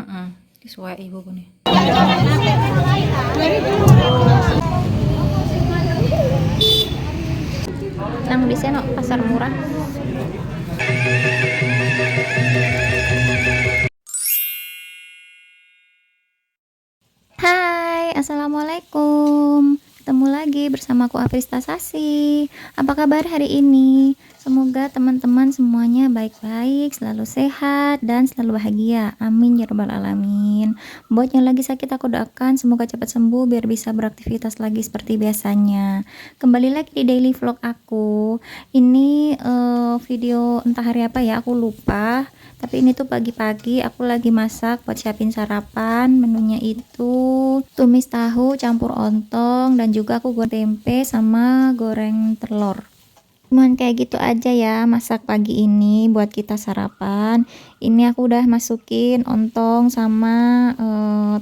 Heeh, disuwek ibu nih. Nang di sini pasar murah. Hai, assalamualaikum. Ketemu lagi bersamaku Aprista Sasi. Apa kabar hari ini? Semoga teman-teman semuanya baik-baik, selalu sehat, dan selalu bahagia. Amin ya rabbal alamin. Buat yang lagi sakit aku doakan semoga cepat sembuh biar bisa beraktivitas lagi seperti biasanya. Kembali lagi di daily vlog aku. Ini video entah hari apa ya, aku lupa. Tapi ini tuh pagi-pagi aku lagi masak buat siapin sarapan. Menunya itu tumis tahu campur ontong, dan juga aku goreng tempe sama goreng telur. Cuman kayak gitu aja ya masak pagi ini buat kita sarapan. Ini aku udah masukin ontong sama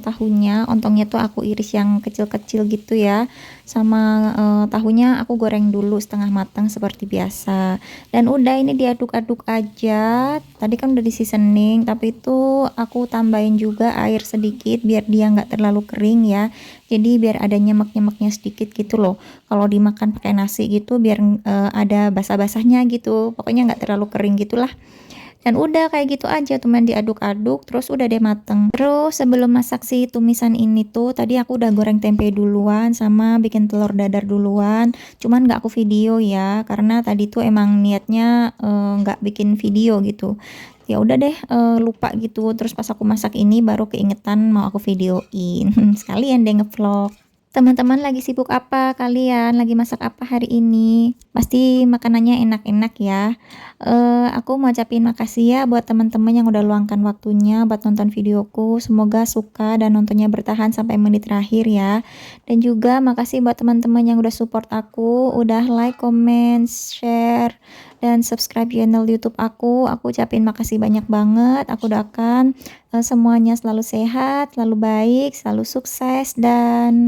tahunya. Ontongnya tuh aku iris yang kecil-kecil gitu ya. Sama tahunya aku goreng dulu setengah matang seperti biasa. Dan udah ini diaduk-aduk aja. Tadi kan udah di seasoning, tapi itu aku tambahin juga air sedikit biar dia nggak terlalu kering ya. Jadi biar ada nyemek-nyemeknya sedikit gitu loh. Kalau dimakan pakai nasi gitu biar ada basah-basahnya gitu, pokoknya nggak terlalu kering gitulah. Dan udah kayak gitu aja teman, diaduk-aduk terus udah deh mateng. Terus sebelum masak si tumisan ini tuh tadi aku udah goreng tempe duluan sama bikin telur dadar duluan, cuman nggak aku video ya karena tadi tuh emang niatnya nggak bikin video gitu. Ya udah deh, lupa gitu, terus pas aku masak ini baru keingetan mau aku videoin. Sekalian deh ngevlog. Teman-teman lagi sibuk apa? Kalian lagi masak apa hari ini? Pasti makanannya enak-enak ya. Aku mau ucapin makasih ya buat teman-teman yang udah luangkan waktunya buat nonton videoku. Semoga suka dan nontonnya bertahan sampai menit terakhir ya. Dan juga makasih buat teman-teman yang udah support aku, udah like, comment, share, dan subscribe channel YouTube aku. Aku ucapin makasih banyak banget. Aku doakan semuanya selalu sehat, selalu baik, selalu sukses, dan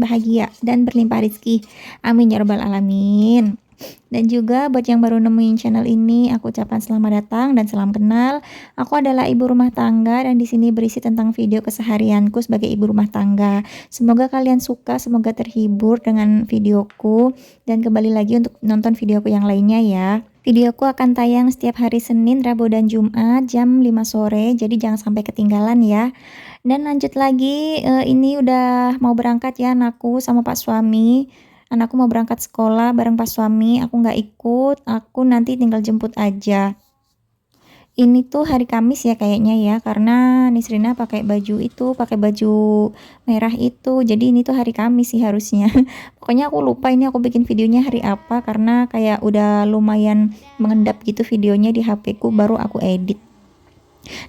bahagia, dan berlimpah rezeki. Amin ya rabbal alamin. Dan juga buat yang baru nemuin channel ini, aku ucapkan selamat datang dan salam kenal. Aku adalah ibu rumah tangga dan di sini berisi tentang video keseharianku sebagai ibu rumah tangga. Semoga kalian suka, semoga terhibur dengan videoku, dan kembali lagi untuk nonton videoku yang lainnya ya. Videoku akan tayang setiap hari Senin, Rabu, dan Jumat jam 5 sore, jadi jangan sampai ketinggalan ya. Dan lanjut lagi, ini udah mau berangkat ya anakku sama Pak suami. Anakku mau berangkat sekolah bareng Pak suami, aku nggak ikut, aku nanti tinggal jemput aja. Ini tuh hari Kamis ya kayaknya ya, karena Nisrina pakai baju itu, pakai baju merah itu. Jadi ini tuh hari Kamis sih harusnya. Pokoknya aku lupa ini aku bikin videonya hari apa karena kayak udah lumayan mengendap gitu videonya di HP ku, baru aku edit.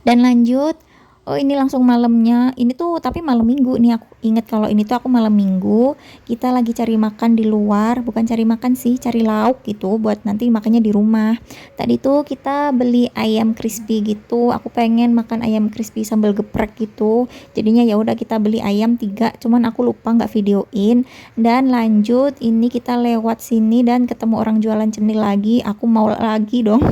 Dan lanjut, oh ini langsung malamnya, ini tuh tapi malam minggu nih, aku inget kalau ini tuh aku malam minggu, kita lagi cari makan di luar, bukan cari makan sih, cari lauk gitu buat nanti makannya di rumah. Tadi tuh kita beli ayam crispy gitu, aku pengen makan ayam crispy sambal geprek gitu, jadinya ya udah kita beli ayam 3, cuman aku lupa nggak videoin. Dan lanjut, ini kita lewat sini dan ketemu orang jualan cenil lagi, aku mau lagi dong.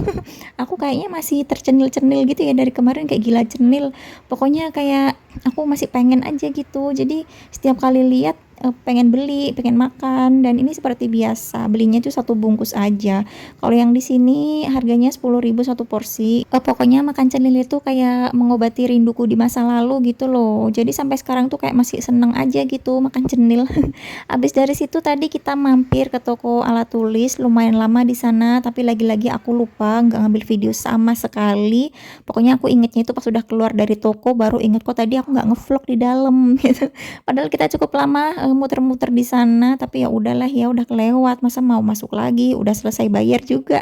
Aku kayaknya masih tercenil-cenil gitu ya dari kemarin, kayak gila cenil. Pokoknya kayak aku masih pengen aja gitu. Jadi setiap kali lihat pengen beli, pengen makan, dan ini seperti biasa belinya tuh satu bungkus aja. Kalau yang di sini harganya 10.000 satu porsi. Pokoknya makan cenil itu kayak mengobati rinduku di masa lalu gitu loh. Jadi sampai sekarang tuh kayak masih seneng aja gitu makan cenil. Habis dari situ tadi kita mampir ke toko alat tulis, lumayan lama di sana, tapi lagi-lagi aku lupa nggak ngambil video sama sekali. Pokoknya aku ingetnya itu pas udah keluar dari toko baru inget kok tadi aku nggak ngevlog di dalam gitu. Padahal kita cukup lama muter-muter di sana, tapi ya udahlah ya udah kelewat, masa mau masuk lagi, udah selesai bayar juga.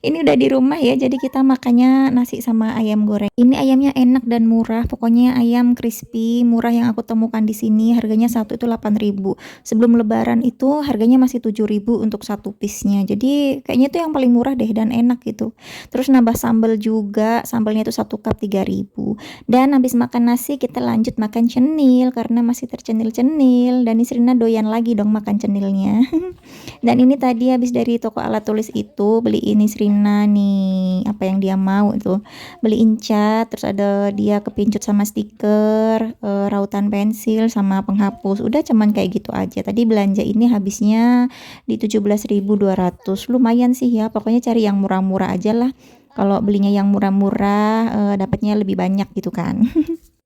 Ini udah di rumah ya, jadi kita makannya nasi sama ayam goreng. Ini ayamnya enak dan murah, pokoknya ayam crispy murah yang aku temukan di sini, harganya satu itu 8.000. Sebelum lebaran itu harganya masih 7.000 untuk satu piece-nya. Jadi kayaknya itu yang paling murah deh dan enak gitu. Terus nambah sambal juga, sambalnya itu 1 cup 3.000. Dan habis makan nasi kita lanjut makan cenil karena masih tercenil-cenil. cenil, dan Nisrina doyan lagi dong makan cenilnya. Dan ini tadi habis dari toko alat tulis itu beliin Nisrina nih apa yang dia mau itu, beliin cat, terus ada dia kepincut sama stiker, rautan pensil sama penghapus. Udah cuman kayak gitu aja. Tadi belanja ini habisnya di 17.200, lumayan sih ya, pokoknya cari yang murah-murah aja lah. Kalau belinya yang murah-murah dapatnya lebih banyak gitu kan.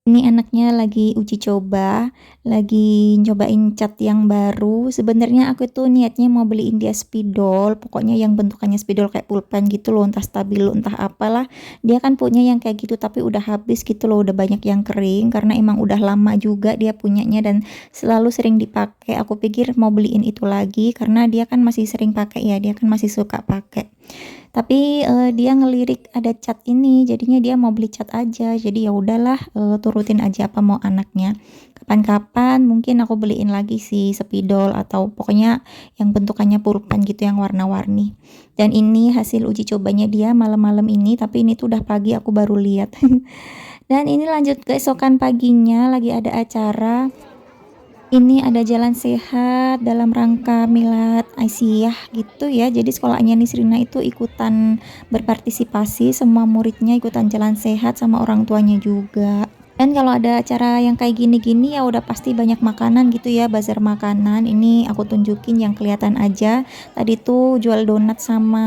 Ini anaknya lagi uji coba, lagi nyobain cat yang baru. Sebenarnya aku tuh niatnya mau beliin dia spidol, pokoknya yang bentukannya spidol kayak pulpen gitu loh, entah stabilo entah apalah. Dia kan punya yang kayak gitu tapi udah habis gitu loh, udah banyak yang kering karena emang udah lama juga dia punyanya dan selalu sering dipakai. Aku pikir mau beliin itu lagi karena dia kan masih sering pakai ya, dia kan masih suka pakai. Tapi dia ngelirik ada cat ini, jadinya dia mau beli cat aja. Jadi ya udahlah, turutin aja apa mau anaknya. Kapan-kapan mungkin aku beliin lagi sih spidol atau pokoknya yang bentukannya pulpen gitu yang warna-warni. Dan ini hasil uji cobanya dia malam-malam ini, tapi ini tuh udah pagi aku baru lihat. Dan ini lanjut keesokan paginya lagi ada acara. Ini ada jalan sehat dalam rangka milad Aisyah gitu ya. Jadi sekolahnya Nisrina itu ikutan berpartisipasi, semua muridnya ikutan jalan sehat sama orang tuanya juga. Dan kalau ada acara yang kayak gini-gini ya udah pasti banyak makanan gitu ya, bazar makanan. Ini aku tunjukin yang kelihatan aja. Tadi tuh jual donat sama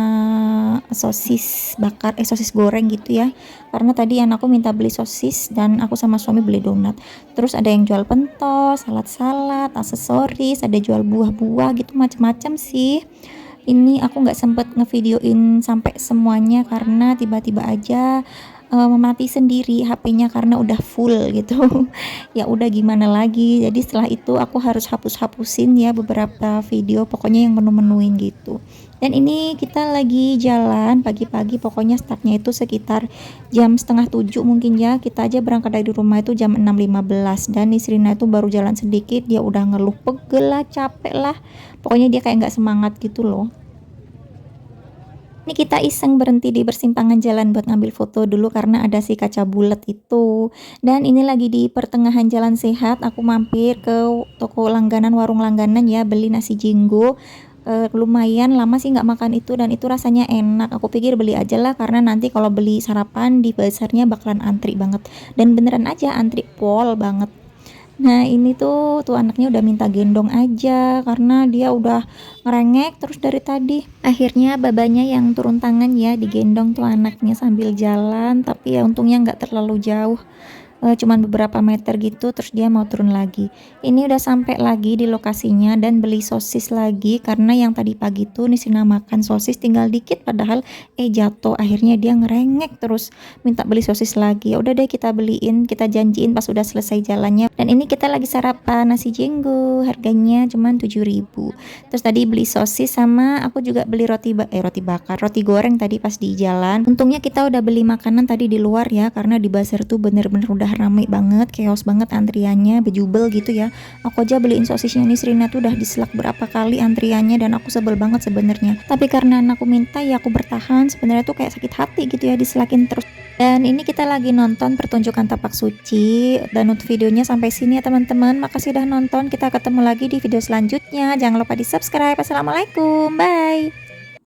sosis bakar, sosis goreng gitu ya. Karena tadi anakku minta beli sosis dan aku sama suami beli donat. Terus ada yang jual pentol, salad-salad, aksesoris, ada jual buah-buah gitu macam-macam sih. Ini aku nggak sempet ngevideoin sampai semuanya karena tiba-tiba aja mati sendiri HP-nya karena udah full gitu. Ya udah gimana lagi, jadi setelah itu aku harus hapus-hapusin ya beberapa video pokoknya yang menu-menuin gitu. Dan ini kita lagi jalan pagi-pagi, pokoknya startnya itu sekitar jam setengah 7 mungkin ya. Kita aja berangkat dari rumah itu jam 6.15 dan Nisrina itu baru jalan sedikit dia udah ngeluh pegel lah, capek lah, pokoknya dia kayak nggak semangat gitu loh. Ini kita iseng berhenti di persimpangan jalan buat ngambil foto dulu karena ada si kaca bulat itu. Dan ini lagi di pertengahan jalan sehat, aku mampir ke toko langganan, warung langganan ya, beli nasi jinggo. Lumayan lama sih nggak makan itu dan itu rasanya enak. Aku pikir beli aja lah karena nanti kalau beli sarapan di pasarnya bakalan antri banget. Dan beneran aja antri pol banget. Nah ini tuh anaknya udah minta gendong aja karena dia udah ngerengek terus dari tadi. Akhirnya babanya yang turun tangan ya, digendong tuh anaknya sambil jalan, tapi ya untungnya nggak terlalu jauh. Cuman beberapa meter gitu terus dia mau turun lagi. Ini udah sampai lagi di lokasinya dan beli sosis lagi karena yang tadi pagi tuh Nisrina makan sosis tinggal dikit padahal jatuh. Akhirnya dia ngerengek terus minta beli sosis lagi. Ya udah deh kita beliin, kita janjiin pas udah selesai jalannya. Dan ini kita lagi sarapan nasi jenggo, harganya cuman 7.000. Terus tadi beli sosis sama aku juga beli roti bakar, roti goreng tadi pas di jalan. Untungnya kita udah beli makanan tadi di luar ya karena di bazar tuh bener-bener udah ramai banget, chaos banget antriannya, bejubel gitu ya. Aku aja beliin sosisnya Nisrina tuh udah diselak berapa kali antriannya dan aku sebel banget sebenarnya. Tapi karena anakku minta ya aku bertahan. Sebenarnya tuh kayak sakit hati gitu ya diselakin terus. Dan ini kita lagi nonton pertunjukan tapak suci dan untuk videonya sampai sini ya teman-teman. Makasih udah nonton. Kita ketemu lagi di video selanjutnya. Jangan lupa di subscribe. Assalamualaikum. Bye.